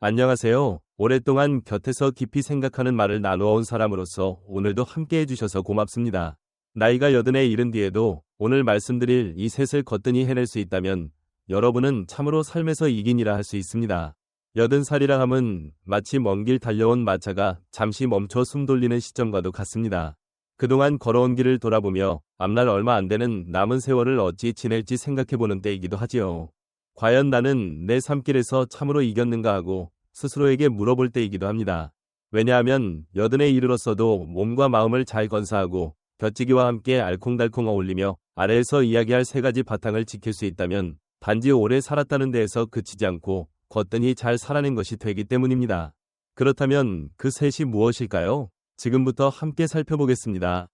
안녕하세요. 오랫동안 곁에서 깊이 생각하는 말을 나누어 온 사람으로서 오늘도 함께 해주셔서 고맙습니다. 나이가 80에 이른 뒤에도 오늘 말씀드릴 이 셋을 거뜬히 해낼 수 있다면 여러분은 참으로 삶에서 이긴이라 할 수 있습니다. 80살이라 함은 마치 먼 길 달려온 마차가 잠시 멈춰 숨 돌리는 시점과도 같습니다. 그동안 걸어온 길을 돌아보며 앞날 얼마 안 되는 남은 세월을 어찌 지낼지 생각해보는 때이기도 하지요. 과연 나는 내 삶길에서 참으로 이겼는가 하고 스스로에게 물어볼 때이기도 합니다. 왜냐하면 80에 이르렀어도 몸과 마음을 잘 건사하고 곁지기와 함께 알콩달콩 어울리며 아래에서 이야기할 세 가지 바탕을 지킬 수 있다면 단지 오래 살았다는 데에서 그치지 않고 거뜬히 잘 살아낸 것이 되기 때문입니다. 그렇다면 그 셋이 무엇일까요? 지금부터 함께 살펴보겠습니다.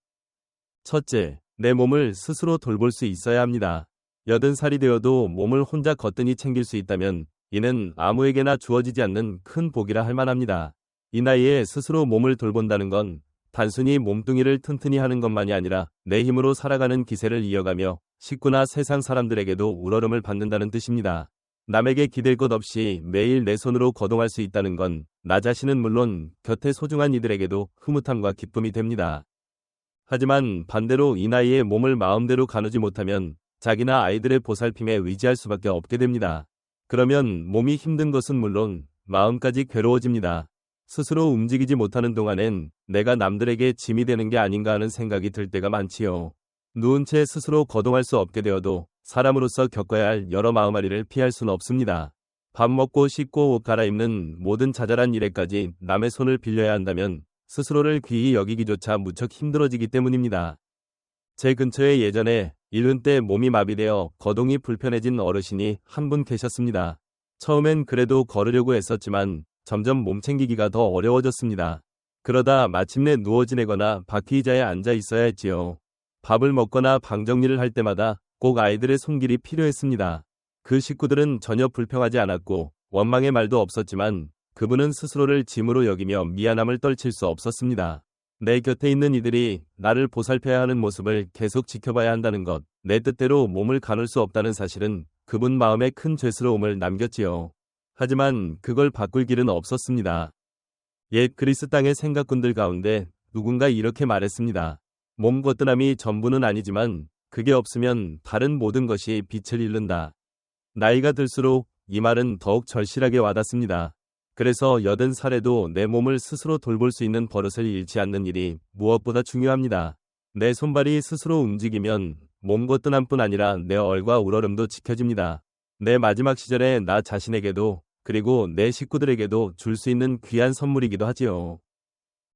첫째, 내 몸을 스스로 돌볼 수 있어야 합니다. 80살이 되어도 몸을 혼자 거뜬히 챙길 수 있다면 이는 아무에게나 주어지지 않는 큰 복이라 할 만합니다. 이 나이에 스스로 몸을 돌본다는 건 단순히 몸뚱이를 튼튼히 하는 것만이 아니라 내 힘으로 살아가는 기세를 이어가며 식구나 세상 사람들에게도 우러름을 받는다는 뜻입니다. 남에게 기댈 것 없이 매일 내 손으로 거동할 수 있다는 건 나 자신은 물론 곁에 소중한 이들에게도 흐뭇함과 기쁨이 됩니다. 하지만 반대로 이 나이에 몸을 마음대로 가누지 못하면 자기나 아이들의 보살핌에 의지할 수밖에 없게 됩니다. 그러면 몸이 힘든 것은 물론 마음까지 괴로워집니다. 스스로 움직이지 못하는 동안엔 내가 남들에게 짐이 되는 게 아닌가 하는 생각이 들 때가 많지요. 누운 채 스스로 거동할 수 없게 되어도 사람으로서 겪어야 할 여러 마음앓이를 피할 수는 없습니다. 밥 먹고 씻고 옷 갈아입는 모든 자잘한 일에까지 남의 손을 빌려야 한다면 스스로를 귀히 여기기조차 무척 힘들어지기 때문입니다. 제 근처에 예전에 이른 때 몸이 마비되어 거동이 불편해진 어르신이 한 분 계셨습니다. 처음엔 그래도 걸으려고 애썼지만 점점 몸 챙기기가 더 어려워졌습니다. 그러다 마침내 누워 지내거나 바퀴 의자에 앉아 있어야 했지요. 밥을 먹거나 방 정리를 할 때마다 꼭 아이들의 손길이 필요했습니다. 그 식구들은 전혀 불평하지 않았고 원망의 말도 없었지만 그분은 스스로를 짐으로 여기며 미안함을 떨칠 수 없었습니다. 내 곁에 있는 이들이 나를 보살펴야 하는 모습을 계속 지켜봐야 한다는 것, 내 뜻대로 몸을 가눌 수 없다는 사실은 그분 마음에 큰 죄스러움을 남겼지요. 하지만 그걸 바꿀 길은 없었습니다. 옛 그리스 땅의 생각꾼들 가운데 누군가 이렇게 말했습니다. 몸 거뜬함이 전부는 아니지만 그게 없으면 다른 모든 것이 빛을 잃는다. 나이가 들수록 이 말은 더욱 절실하게 와닿습니다. 그래서 80살에도 내 몸을 스스로 돌볼 수 있는 버릇을 잃지 않는 일이 무엇보다 중요합니다. 내 손발이 스스로 움직이면 몸 거뜬함뿐 아니라 내 얼과 우러름도 지켜집니다. 내 마지막 시절에 나 자신에게도 그리고 내 식구들에게도 줄 수 있는 귀한 선물이기도 하지요.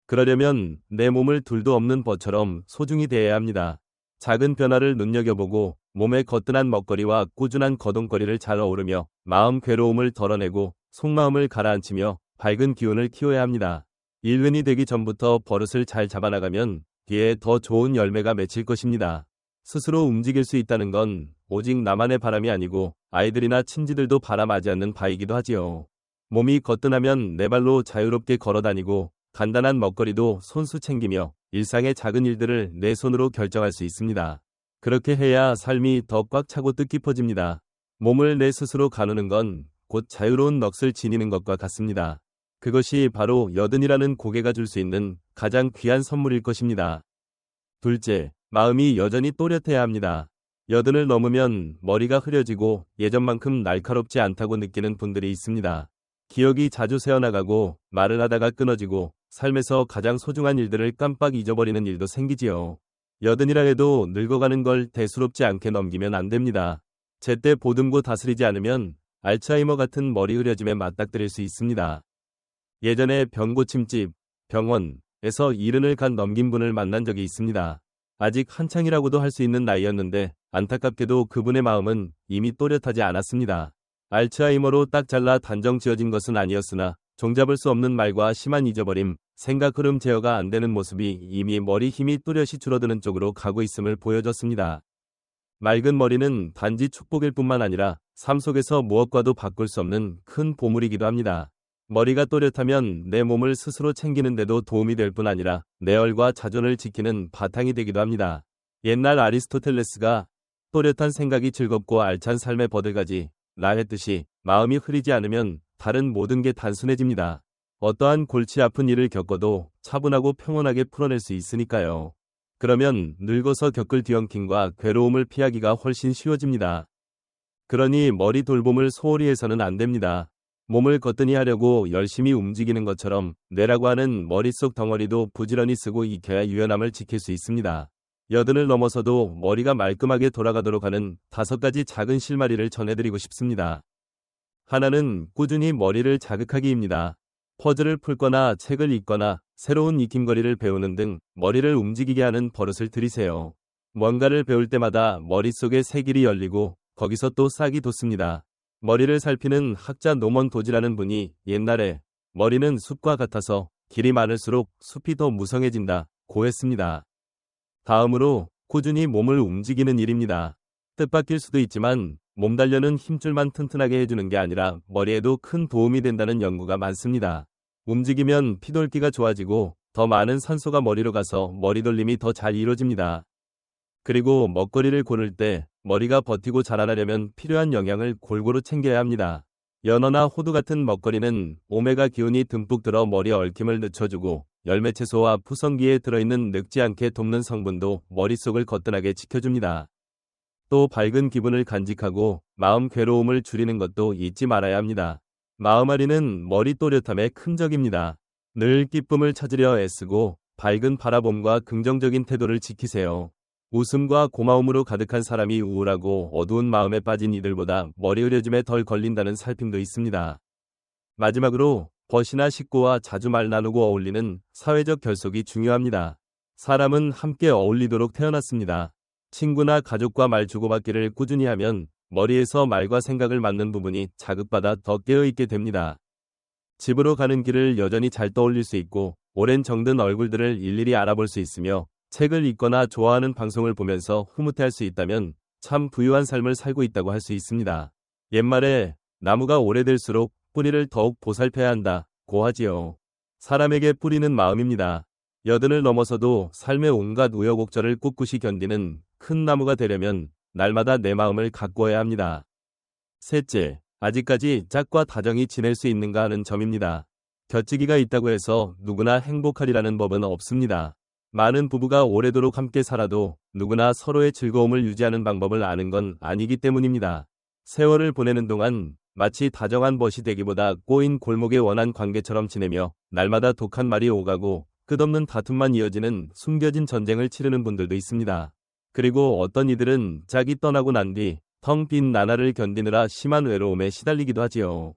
그러려면 내 몸을 둘도 없는 벗처럼 소중히 대해야 합니다. 작은 변화를 눈여겨보고 몸의 거뜬한 먹거리와 꾸준한 거동거리를 잘 어우르며 마음 괴로움을 덜어내고 속마음을 가라앉히며 밝은 기운을 키워야 합니다. 일흔이 되기 전부터 버릇을 잘 잡아나가면 뒤에 더 좋은 열매가 맺힐 것입니다. 스스로 움직일 수 있다는 건 오직 나만의 바람이 아니고 아이들이나 친지들도 바람하지 않는 바이기도 하지요. 몸이 거뜬하면 내 발로 자유롭게 걸어다니고 간단한 먹거리도 손수 챙기며 일상의 작은 일들을 내 손으로 결정할 수 있습니다. 그렇게 해야 삶이 더 꽉 차고 뜻깊어집니다. 몸을 내 스스로 가누는 건 곧 자유로운 넋을 지니는 것과 같습니다. 그것이 바로 80이라는 고개가 줄 수 있는 가장 귀한 선물일 것입니다. 둘째, 마음이 여전히 또렷해야 합니다. 80을 넘으면 머리가 흐려지고 예전만큼 날카롭지 않다고 느끼는 분들이 있습니다. 기억이 자주 새어나가고 말을 하다가 끊어지고 삶에서 가장 소중한 일들을 깜빡 잊어버리는 일도 생기지요. 80이라 해도 늙어가는 걸 대수롭지 않게 넘기면 안 됩니다. 제때 보듬고 다스리지 않으면 알츠하이머 같은 머리 흐려짐에 맞닥뜨릴 수 있습니다. 예전에 병고침집, 병원에서 70을 간 넘긴 분을 만난 적이 있습니다. 아직 한창이라고도 할 수 있는 나이였는데 안타깝게도 그분의 마음은 이미 또렷하지 않았습니다. 알츠하이머로 딱 잘라 단정 지어진 것은 아니었으나 종잡을 수 없는 말과 심한 잊어버림, 생각 흐름 제어가 안 되는 모습이 이미 머리 힘이 뚜렷이 줄어드는 쪽으로 가고 있음을 보여줬습니다. 맑은 머리는 단지 축복일 뿐만 아니라 삶 속에서 무엇과도 바꿀 수 없는 큰 보물이기도 합니다. 머리가 또렷하면 내 몸을 스스로 챙기는데도 도움이 될 뿐 아니라 내 얼과 자존을 지키는 바탕이 되기도 합니다. 옛날 아리스토텔레스가 또렷한 생각이 즐겁고 알찬 삶의 버들가지 라 했듯이 마음이 흐리지 않으면 다른 모든 게 단순해집니다. 어떠한 골치 아픈 일을 겪어도 차분하고 평온하게 풀어낼 수 있으니까요. 그러면 늙어서 겪을 뒤엉킴과 괴로움을 피하기가 훨씬 쉬워집니다. 그러니 머리 돌봄을 소홀히 해서는 안 됩니다. 몸을 거뜬히 하려고 열심히 움직이는 것처럼 뇌라고 하는 머릿속 덩어리도 부지런히 쓰고 익혀야 유연함을 지킬 수 있습니다. 여든을 넘어서도 머리가 말끔하게 돌아가도록 하는 5가지 작은 실마리를 전해드리고 싶습니다. 하나는 꾸준히 머리를 자극하기입니다. 퍼즐을 풀거나 책을 읽거나 새로운 익힘거리를 배우는 등 머리를 움직이게 하는 버릇을 들이세요. 뭔가를 배울 때마다 머릿속에 새 길이 열리고 거기서 또 싹이 돋습니다. 머리를 살피는 학자 노먼 도지라는 분이 옛날에 머리는 숲과 같아서 길이 많을수록 숲이 더 무성해진다고 했습니다. 다음으로 꾸준히 몸을 움직이는 일입니다. 뜻밖일 수도 있지만 몸 단련은 힘줄만 튼튼하게 해주는 게 아니라 머리에도 큰 도움이 된다는 연구가 많습니다. 움직이면 피돌기가 좋아지고 더 많은 산소가 머리로 가서 머리 돌림이 더 잘 이루어집니다. 그리고 먹거리를 고를 때 머리가 버티고 자라나려면 필요한 영양을 골고루 챙겨야 합니다. 연어나 호두 같은 먹거리는 오메가 기운이 듬뿍 들어 머리에 얽힘을 늦춰주고 열매채소와 푸성기에 들어있는 늙지 않게 돕는 성분도 머릿속을 거뜬하게 지켜줍니다. 또 밝은 기분을 간직하고 마음 괴로움을 줄이는 것도 잊지 말아야 합니다. 마음앓이는 머리 또렷함의 큰 적입니다. 늘 기쁨을 찾으려 애쓰고 밝은 바라봄과 긍정적인 태도를 지키세요. 웃음과 고마움으로 가득한 사람이 우울하고 어두운 마음에 빠진 이들보다 머리 흐려짐에 덜 걸린다는 살핌도 있습니다. 마지막으로 벗이나 식구와 자주 말 나누고 어울리는 사회적 결속이 중요합니다. 사람은 함께 어울리도록 태어났습니다. 친구나 가족과 말 주고받기를 꾸준히 하면 머리에서 말과 생각을 맞는 부분이 자극받아 더 깨어있게 됩니다. 집으로 가는 길을 여전히 잘 떠올릴 수 있고 오랜 정든 얼굴들을 일일이 알아볼 수 있으며 책을 읽거나 좋아하는 방송을 보면서 흐뭇해할 수 있다면 참 부유한 삶을 살고 있다고 할 수 있습니다. 옛말에 나무가 오래될수록 뿌리를 더욱 보살펴야 한다고 하지요. 사람에게 뿌리는 마음입니다. 여든을 넘어서도 삶의 온갖 우여곡절을 꿋꿋이 견디는 큰 나무가 되려면 날마다 내 마음을 가꾸어야 합니다. 셋째, 아직까지 짝과 다정히 지낼 수 있는가 하는 점입니다. 곁치기가 있다고 해서 누구나 행복하리라는 법은 없습니다. 많은 부부가 오래도록 함께 살아도 누구나 서로의 즐거움을 유지하는 방법을 아는 건 아니기 때문입니다. 세월을 보내는 동안 마치 다정한 벗이 되기보다 꼬인 골목의 원한 관계처럼 지내며 날마다 독한 말이 오가고 끝없는 다툼만 이어지는 숨겨진 전쟁을 치르는 분들도 있습니다. 그리고 어떤 이들은 짝이 떠나고 난 뒤 텅 빈 나날을 견디느라 심한 외로움에 시달리기도 하지요.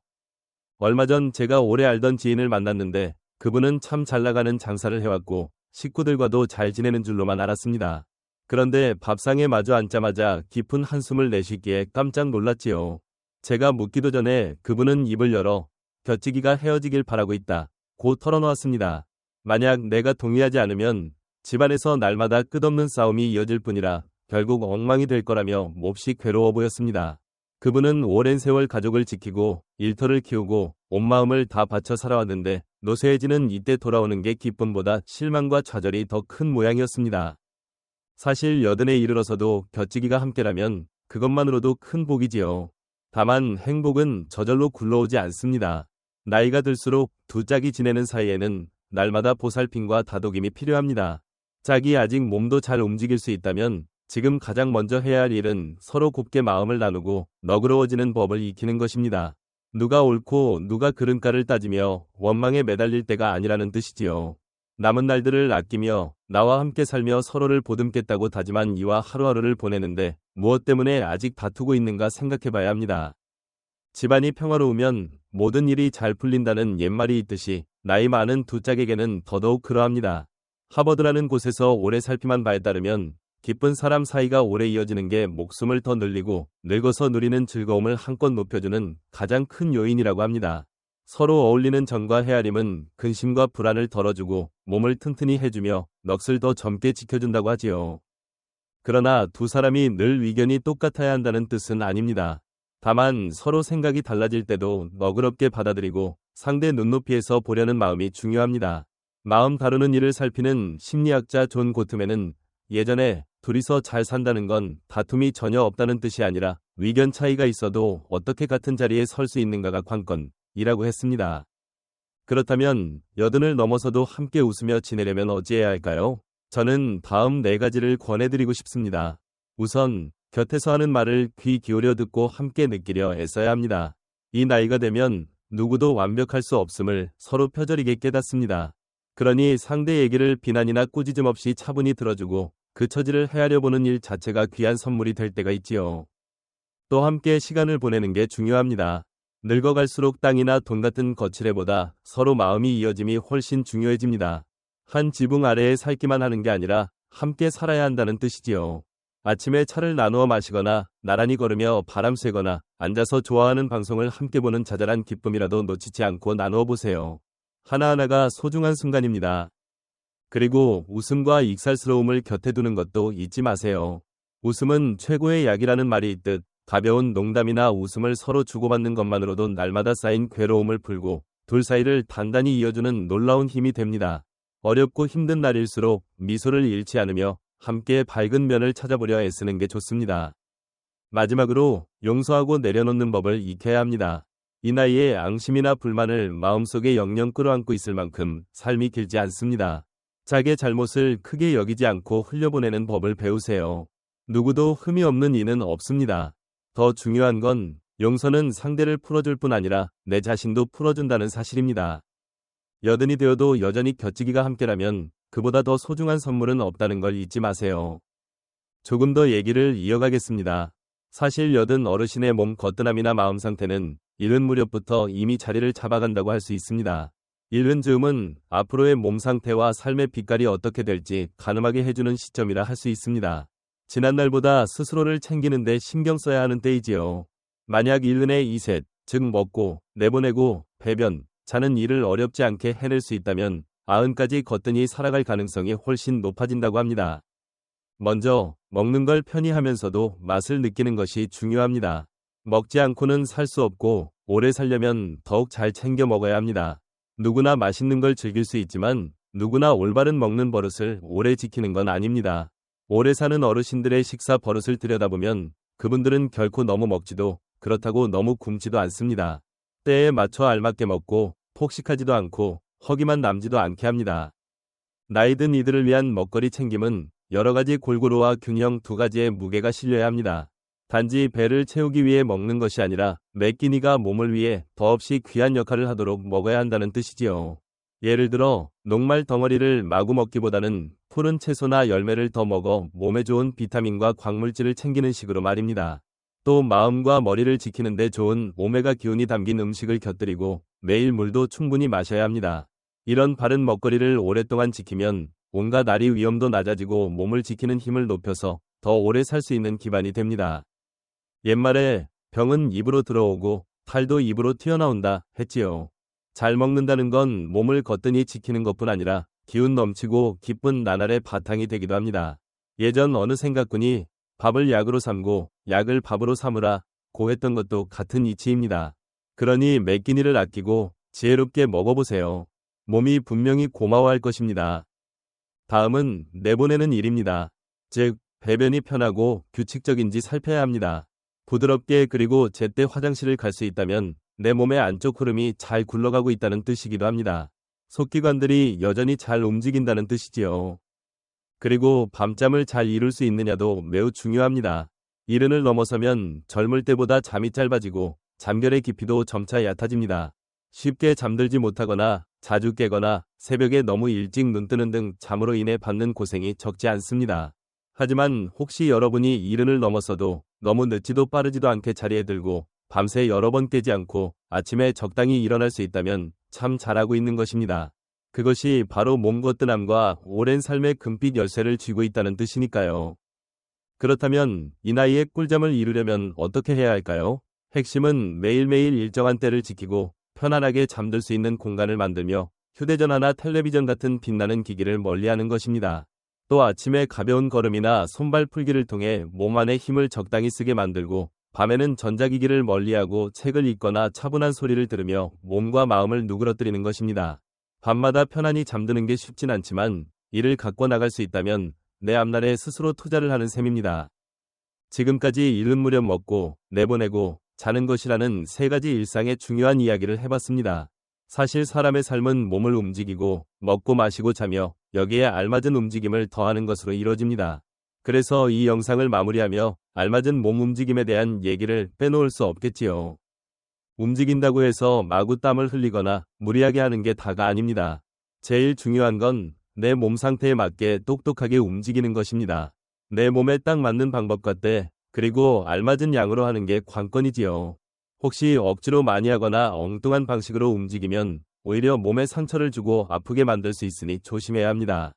얼마 전 제가 오래 알던 지인을 만났는데 그분은 참 잘나가는 장사를 해왔고 식구들과도 잘 지내는 줄로만 알았습니다. 그런데 밥상에 마주 앉자마자 깊은 한숨을 내쉬기에 깜짝 놀랐지요. 제가 묻기도 전에 그분은 입을 열어 곁치기가 헤어지길 바라고 있다고 털어놓았습니다. 만약 내가 동의하지 않으면 집안에서 날마다 끝없는 싸움이 이어질 뿐이라 결국 엉망이 될 거라며 몹시 괴로워 보였습니다. 그분은 오랜 세월 가족을 지키고 일터를 키우고 온 마음을 다 바쳐 살아왔는데 노쇠해지는 이때 돌아오는 게 기쁨보다 실망과 좌절이 더 큰 모양이었습니다. 사실 여든에 이르러서도 곁치기가 함께라면 그것만으로도 큰 복이지요. 다만 행복은 저절로 굴러오지 않습니다. 나이가 들수록 두 짝이 지내는 사이에는 날마다 보살핌과 다독임이 필요합니다. 짝이 아직 몸도 잘 움직일 수 있다면 지금 가장 먼저 해야 할 일은 서로 곱게 마음을 나누고 너그러워지는 법을 익히는 것입니다. 누가 옳고 누가 그른가를 따지며 원망에 매달릴 때가 아니라는 뜻이지요. 남은 날들을 아끼며 나와 함께 살며 서로를 보듬겠다고 다짐한 이와 하루하루를 보내는데 무엇 때문에 아직 다투고 있는가 생각해봐야 합니다. 집안이 평화로우면 모든 일이 잘 풀린다는 옛말이 있듯이 나이 많은 두 짝에게는 더더욱 그러합니다. 하버드라는 곳에서 오래 살피만 바에 따르면 기쁜 사람 사이가 오래 이어지는 게 목숨을 더 늘리고 늙어서 누리는 즐거움을 한껏 높여주는 가장 큰 요인이라고 합니다. 서로 어울리는 정과 헤아림은 근심과 불안을 덜어주고 몸을 튼튼히 해주며 넋을 더 젊게 지켜준다고 하지요. 그러나 두 사람이 늘 의견이 똑같아야 한다는 뜻은 아닙니다. 다만 서로 생각이 달라질 때도 너그럽게 받아들이고 상대 눈높이에서 보려는 마음이 중요합니다. 마음 다루는 일을 살피는 심리학자 존 고트맨은 예전에 둘이서 잘 산다는 건 다툼이 전혀 없다는 뜻이 아니라 의견 차이가 있어도 어떻게 같은 자리에 설 수 있는가가 관건, 이라고 했습니다. 그렇다면 80을 넘어서도 함께 웃으며 지내려면 어찌해야 할까요? 저는 다음 4가지를 권해드리고 싶습니다. 우선 곁에서 하는 말을 귀 기울여 듣고 함께 느끼려 애써야 합니다. 이 나이가 되면 누구도 완벽할 수 없음을 서로 표절이게 깨닫습니다. 그러니 상대 얘기를 비난이나 꾸짖음 없이 차분히 들어주고 그 처지를 헤아려 보는 일 자체가 귀한 선물이 될 때가 있지요. 또 함께 시간을 보내는 게 중요합니다. 늙어갈수록 땅이나 돈 같은 거칠애보다 서로 마음이 이어짐이 훨씬 중요해집니다. 한 지붕 아래에 살기만 하는 게 아니라 함께 살아야 한다는 뜻이지요. 아침에 차를 나누어 마시거나 나란히 걸으며 바람 쐬거나 앉아서 좋아하는 방송을 함께 보는 자잘한 기쁨이라도 놓치지 않고 나누어 보세요. 하나하나가 소중한 순간입니다. 그리고 웃음과 익살스러움을 곁에 두는 것도 잊지 마세요. 웃음은 최고의 약이라는 말이 있듯 가벼운 농담이나 웃음을 서로 주고받는 것만으로도 날마다 쌓인 괴로움을 풀고 둘 사이를 단단히 이어주는 놀라운 힘이 됩니다. 어렵고 힘든 날일수록 미소를 잃지 않으며 함께 밝은 면을 찾아보려 애쓰는 게 좋습니다. 마지막으로 용서하고 내려놓는 법을 익혀야 합니다. 이 나이에 앙심이나 불만을 마음속에 영영 끌어안고 있을 만큼 삶이 길지 않습니다. 자기의 잘못을 크게 여기지 않고 흘려보내는 법을 배우세요. 누구도 흠이 없는 이는 없습니다. 더 중요한 건 용서는 상대를 풀어줄 뿐 아니라 내 자신도 풀어준다는 사실입니다. 80이 되어도 여전히 곁지기가 함께라면 그보다 더 소중한 선물은 없다는 걸 잊지 마세요. 조금 더 얘기를 이어가겠습니다. 사실 80 어르신의 몸 거뜬함이나 마음 상태는 70 무렵부터 이미 자리를 잡아간다고 할 수 있습니다. 70 즈음은 앞으로의 몸 상태와 삶의 빛깔이 어떻게 될지 가늠하게 해주는 시점이라 할 수 있습니다. 지난날보다 스스로를 챙기는 데 신경 써야 하는 때이지요. 만약 70의 이셋, 즉 먹고, 내보내고, 배변, 자는 일을 어렵지 않게 해낼 수 있다면 90까지 거뜬히 살아갈 가능성이 훨씬 높아진다고 합니다. 먼저 먹는 걸 편히 하면서도 맛을 느끼는 것이 중요합니다. 먹지 않고는 살 수 없고 오래 살려면 더욱 잘 챙겨 먹어야 합니다. 누구나 맛있는 걸 즐길 수 있지만 누구나 올바른 먹는 버릇을 오래 지키는 건 아닙니다. 오래 사는 어르신들의 식사 버릇을 들여다보면 그분들은 결코 너무 먹지도 그렇다고 너무 굶지도 않습니다. 때에 맞춰 알맞게 먹고 폭식하지도 않고 허기만 남지도 않게 합니다. 나이 든 이들을 위한 먹거리 챙김은 여러가지 골고루와 균형 2가지의 무게가 실려야 합니다. 단지 배를 채우기 위해 먹는 것이 아니라 매 끼니가 몸을 위해 더없이 귀한 역할을 하도록 먹어야 한다는 뜻이지요. 예를 들어 녹말 덩어리를 마구 먹기보다는 푸른 채소나 열매를 더 먹어 몸에 좋은 비타민과 광물질을 챙기는 식으로 말입니다. 또 마음과 머리를 지키는 데 좋은 오메가 기운이 담긴 음식을 곁들이고 매일 물도 충분히 마셔야 합니다. 이런 바른 먹거리를 오랫동안 지키면 온갖 나리 위험도 낮아지고 몸을 지키는 힘을 높여서 더 오래 살 수 있는 기반이 됩니다. 옛말에 병은 입으로 들어오고 탈도 입으로 튀어나온다 했지요. 잘 먹는다는 건 몸을 거뜬히 지키는 것뿐 아니라 기운 넘치고 기쁜 나날의 바탕이 되기도 합니다. 예전 어느 생각꾼이 밥을 약으로 삼고 약을 밥으로 삼으라 고 했던 것도 같은 이치입니다. 그러니 매 끼니를 아끼고 지혜롭게 먹어보세요. 몸이 분명히 고마워할 것입니다. 다음은 내보내는 일입니다. 즉, 배변이 편하고 규칙적인지 살펴야 합니다. 부드럽게 그리고 제때 화장실을 갈 수 있다면 내 몸의 안쪽 흐름이 잘 굴러가고 있다는 뜻이기도 합니다. 속기관들이 여전히 잘 움직인다는 뜻이지요. 그리고 밤잠을 잘 이룰 수 있느냐도 매우 중요합니다. 70을 넘어서면 젊을 때보다 잠이 짧아지고 잠결의 깊이도 점차 얕아집니다. 쉽게 잠들지 못하거나 자주 깨거나 새벽에 너무 일찍 눈 뜨는 등 잠으로 인해 받는 고생이 적지 않습니다. 하지만 혹시 여러분이 70을 넘어서도 너무 늦지도 빠르지도 않게 자리에 들고 밤새 여러 번 깨지 않고 아침에 적당히 일어날 수 있다면 참 잘하고 있는 것입니다. 그것이 바로 몸 거뜬함과 오랜 삶의 금빛 열쇠를 쥐고 있다는 뜻이니까요. 그렇다면 이 나이에 꿀잠을 이루려면 어떻게 해야 할까요? 핵심은 매일매일 일정한 때를 지키고 편안하게 잠들 수 있는 공간을 만들며 휴대전화나 텔레비전 같은 빛나는 기기를 멀리하는 것입니다. 또 아침에 가벼운 걸음이나 손발 풀기를 통해 몸 안에 힘을 적당히 쓰게 만들고 밤에는 전자기기를 멀리하고 책을 읽거나 차분한 소리를 들으며 몸과 마음을 누그러뜨리는 것입니다. 밤마다 편안히 잠드는 게 쉽진 않지만 이를 갖고 나갈 수 있다면 내 앞날에 스스로 투자를 하는 셈입니다. 지금까지 70 무렵 먹고 내보내고 자는 것이라는 세 가지 일상의 중요한 이야기를 해봤습니다. 사실 사람의 삶은 몸을 움직이고 먹고 마시고 자며 여기에 알맞은 움직임을 더하는 것으로 이루어집니다. 그래서 이 영상을 마무리하며 알맞은 몸 움직임에 대한 얘기를 빼놓을 수 없겠지요. 움직인다고 해서 마구 땀을 흘리거나 무리하게 하는 게 다가 아닙니다. 제일 중요한 건 내 몸 상태에 맞게 똑똑하게 움직이는 것입니다. 내 몸에 딱 맞는 방법과 때, 그리고 알맞은 양으로 하는 게 관건이지요. 혹시 억지로 많이 하거나 엉뚱한 방식으로 움직이면 오히려 몸에 상처를 주고 아프게 만들 수 있으니 조심해야 합니다.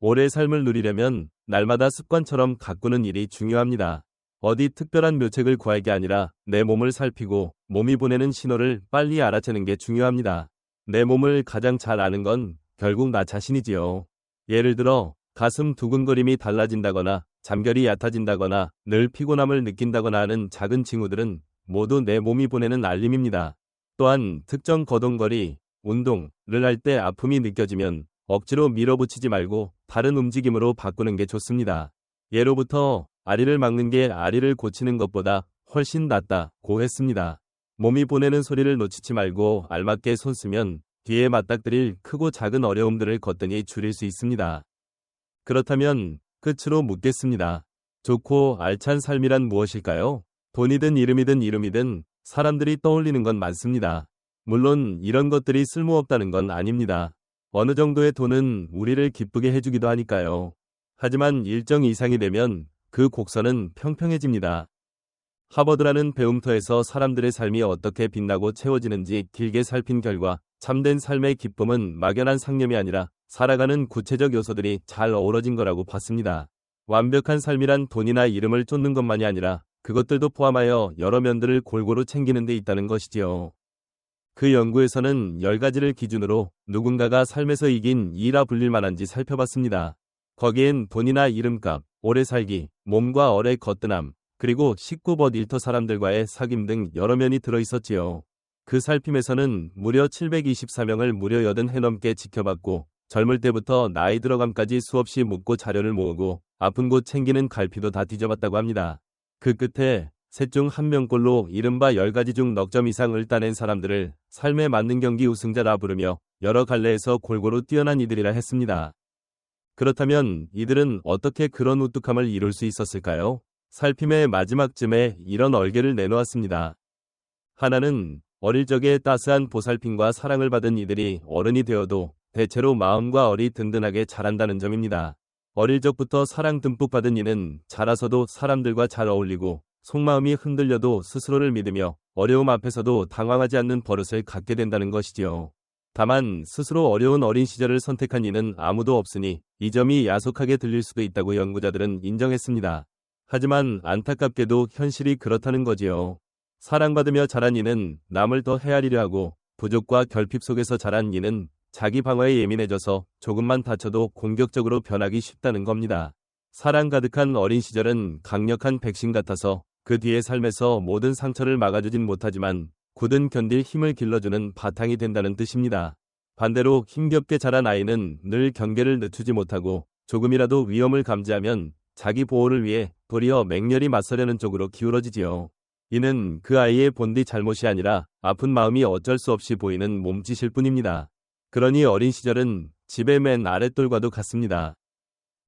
오래 삶을 누리려면 날마다 습관처럼 가꾸는 일이 중요합니다. 어디 특별한 묘책을 구할 게 아니라 내 몸을 살피고 몸이 보내는 신호를 빨리 알아채는 게 중요합니다. 내 몸을 가장 잘 아는 건 결국 나 자신이지요. 예를 들어 가슴 두근거림이 달라진다거나 잠결이 얕아진다거나 늘 피곤함을 느낀다거나 하는 작은 징후들은 모두 내 몸이 보내는 알림입니다. 또한 특정 거동거리, 운동을 할 때 아픔이 느껴지면 억지로 밀어붙이지 말고 다른 움직임으로 바꾸는 게 좋습니다. 예로부터 아리를 막는 게 아리를 고치는 것보다 훨씬 낫다고 했습니다. 몸이 보내는 소리를 놓치지 말고 알맞게 손 쓰면 뒤에 맞닥뜨릴 크고 작은 어려움들을 거뜬히 줄일 수 있습니다. 그렇다면 끝으로 묻겠습니다. 좋고 알찬 삶이란 무엇일까요? 돈이든 이름이든 사람들이 떠올리는 건 많습니다. 물론 이런 것들이 쓸모없다는 건 아닙니다. 어느 정도의 돈은 우리를 기쁘게 해주기도 하니까요. 하지만 일정 이상이 되면 그 곡선은 평평해집니다. 하버드라는 배움터에서 사람들의 삶이 어떻게 빛나고 채워지는지 길게 살핀 결과 참된 삶의 기쁨은 막연한 상념이 아니라 살아가는 구체적 요소들이 잘 어우러진 거라고 봤습니다. 완벽한 삶이란 돈이나 이름을 쫓는 것만이 아니라 그것들도 포함하여 여러 면들을 골고루 챙기는 데 있다는 것이지요. 그 연구에서는 10가지를 기준으로 누군가가 삶에서 이긴 2라 불릴 만한지 살펴봤습니다. 거기엔 돈이나 이름값, 오래 살기, 몸과 얼의 거뜬함, 그리고 19버1터 사람들과의 사귐 등 여러 면이 들어있었지요. 그 살핌에서는 무려 724명을 무려 80해 넘게 지켜봤고 젊을 때부터 나이 들어감까지 수없이 묻고 자료를 모으고 아픈 곳 챙기는 갈피도 다 뒤져봤다고 합니다. 그 끝에 셋 중 한 명꼴로 이른바 10가지 중 넉 점 이상을 따낸 사람들을 삶에 맞는 경기 우승자라 부르며 여러 갈래에서 골고루 뛰어난 이들이라 했습니다. 그렇다면 이들은 어떻게 그런 우뚝함을 이룰 수 있었을까요? 살핌의 마지막쯤에 이런 얼개를 내놓았습니다. 하나는 어릴 적에 따스한 보살핌과 사랑을 받은 이들이 어른이 되어도 대체로 마음과 얼이 든든하게 자란다는 점입니다. 어릴 적부터 사랑 듬뿍 받은 이는 자라서도 사람들과 잘 어울리고 속마음이 흔들려도 스스로를 믿으며 어려움 앞에서도 당황하지 않는 버릇을 갖게 된다는 것이지요. 다만 스스로 어려운 어린 시절을 선택한 이는 아무도 없으니 이 점이 야속하게 들릴 수도 있다고 연구자들은 인정했습니다. 하지만 안타깝게도 현실이 그렇다는 거지요. 사랑받으며 자란 이는 남을 더 헤아리려 하고 부족과 결핍 속에서 자란 이는 자기 방어에 예민해져서 조금만 다쳐도 공격적으로 변하기 쉽다는 겁니다. 사랑 가득한 어린 시절은 강력한 백신 같아서 그 뒤의 삶에서 모든 상처를 막아주진 못하지만 굳은 견딜 힘을 길러주는 바탕이 된다는 뜻입니다. 반대로 힘겹게 자란 아이는 늘 경계를 늦추지 못하고 조금이라도 위험을 감지하면 자기 보호를 위해 도리어 맹렬히 맞서려는 쪽으로 기울어지지요. 이는 그 아이의 본디 잘못이 아니라 아픈 마음이 어쩔 수 없이 보이는 몸짓일 뿐입니다. 그러니 어린 시절은 집의 맨 아랫돌과도 같습니다.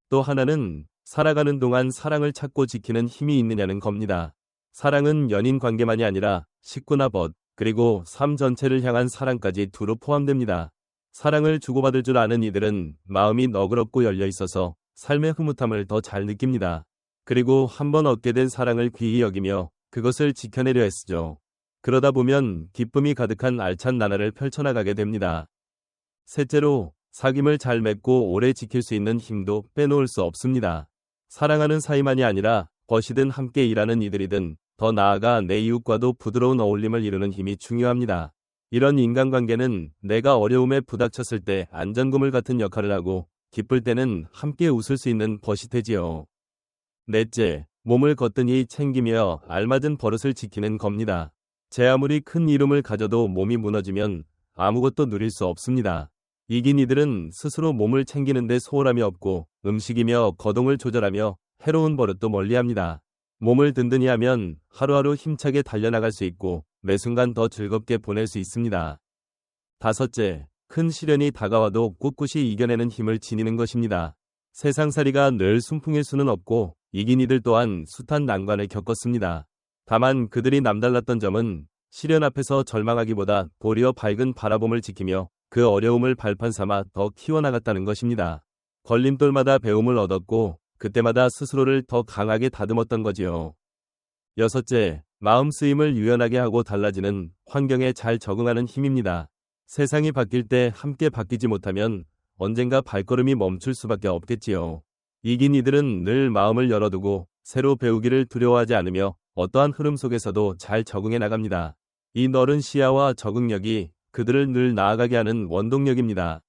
또 하나는 살아가는 동안 사랑을 찾고 지키는 힘이 있느냐는 겁니다. 사랑은 연인 관계만이 아니라 식구나 벗, 그리고 삶 전체를 향한 사랑까지 두루 포함됩니다. 사랑을 주고받을 줄 아는 이들은 마음이 너그럽고 열려 있어서 삶의 흐뭇함을 더 잘 느낍니다. 그리고 한번 얻게 된 사랑을 귀히 여기며 그것을 지켜내려 애쓰죠. 그러다 보면 기쁨이 가득한 알찬 나날을 펼쳐나가게 됩니다. 셋째로, 사귐을 잘 맺고 오래 지킬 수 있는 힘도 빼놓을 수 없습니다. 사랑하는 사이만이 아니라 벗이든 함께 일하는 이들이든 더 나아가 내 이웃과도 부드러운 어울림을 이루는 힘이 중요합니다. 이런 인간관계는 내가 어려움에 부닥쳤을 때 안전구물 같은 역할을 하고 기쁠 때는 함께 웃을 수 있는 벗이 되지요. 넷째, 몸을 거뜬히 챙기며 알맞은 버릇을 지키는 겁니다. 제 아무리 큰 이름을 가져도 몸이 무너지면 아무것도 누릴 수 없습니다. 이긴 이들은 스스로 몸을 챙기는데 소홀함이 없고 음식이며 거동을 조절하며 해로운 버릇도 멀리합니다. 몸을 든든히 하면 하루하루 힘차게 달려나갈 수 있고 매 순간 더 즐겁게 보낼 수 있습니다. 다섯째, 큰 시련이 다가와도 꿋꿋이 이겨내는 힘을 지니는 것입니다. 세상살이가 늘 순풍일 수는 없고 이긴 이들 또한 숱한 난관을 겪었습니다. 다만 그들이 남달랐던 점은 시련 앞에서 절망하기보다 도리어 밝은 바라봄을 지키며 그 어려움을 발판 삼아 더 키워나갔다는 것입니다. 걸림돌마다 배움을 얻었고 그때마다 스스로를 더 강하게 다듬었던 거지요. 여섯째, 마음 쓰임을 유연하게 하고 달라지는 환경에 잘 적응하는 힘입니다. 세상이 바뀔 때 함께 바뀌지 못하면 언젠가 발걸음이 멈출 수밖에 없겠지요. 이긴 이들은 늘 마음을 열어두고 새로 배우기를 두려워하지 않으며 어떠한 흐름 속에서도 잘 적응해 나갑니다. 이 넓은 시야와 적응력이 그들을 늘 나아가게 하는 원동력입니다.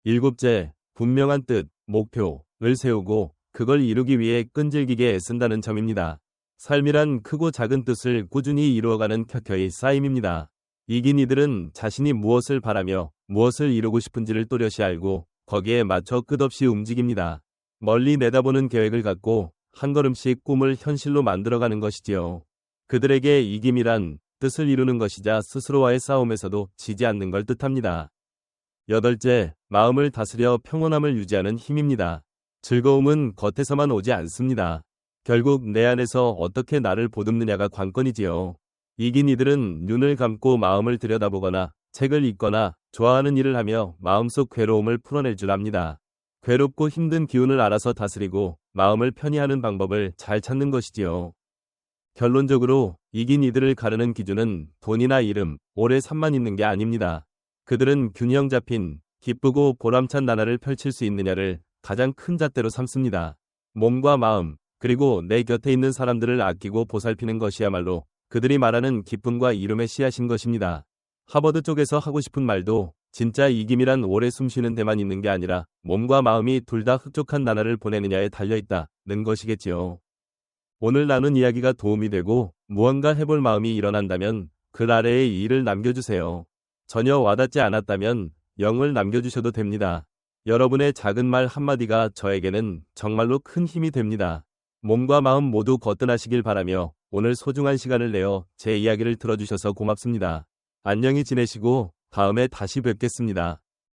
일곱째, 분명한 뜻, 목표를 세우고 그걸 이루기 위해 끈질기게 애쓴다는 점입니다. 삶이란 크고 작은 뜻을 꾸준히 이루어가는 켜켜이 쌓임입니다. 이긴 이들은 자신이 무엇을 바라며 무엇을 이루고 싶은지를 또렷이 알고 거기에 맞춰 끝없이 움직입니다. 멀리 내다보는 계획을 갖고 한 걸음씩 꿈을 현실로 만들어가는 것이지요. 그들에게 이김이란 뜻을 이루는 것이자 스스로와의 싸움에서도 지지 않는 걸 뜻합니다. 여덟째, 마음을 다스려 평온함을 유지하는 힘입니다. 즐거움은 겉에서만 오지 않습니다. 결국 내 안에서 어떻게 나를 보듬느냐가 관건이지요. 이긴 이들은 눈을 감고 마음을 들여다보거나 책을 읽거나 좋아하는 일을 하며 마음속 괴로움을 풀어낼 줄 압니다. 괴롭고 힘든 기운을 알아서 다스리고 마음을 편히 하는 방법을 잘 찾는 것이지요. 결론적으로 이긴 이들을 가르는 기준은 돈이나 이름, 오래 산만 있는 게 아닙니다. 그들은 균형 잡힌, 기쁘고 보람찬 나날을 펼칠 수 있느냐를 가장 큰 잣대로 삼습니다. 몸과 마음, 그리고 내 곁에 있는 사람들을 아끼고 보살피는 것이야말로 그들이 말하는 기쁨과 이름의 씨앗인 것입니다. 하버드 쪽에서 하고 싶은 말도 진짜 이김이란 오래 숨쉬는 데만 있는 게 아니라 몸과 마음이 둘 다 흡족한 나날을 보내느냐에 달려있다는 것이겠지요. 오늘 나눈 이야기가 도움이 되고 무언가 해볼 마음이 일어난다면 글 아래에 2를 남겨주세요. 전혀 와닿지 않았다면 0을 남겨주셔도 됩니다. 여러분의 작은 말 한마디가 저에게는 정말로 큰 힘이 됩니다. 몸과 마음 모두 거뜬하시길 바라며 오늘 소중한 시간을 내어 제 이야기를 들어주셔서 고맙습니다. 안녕히 지내시고 다음에 다시 뵙겠습니다.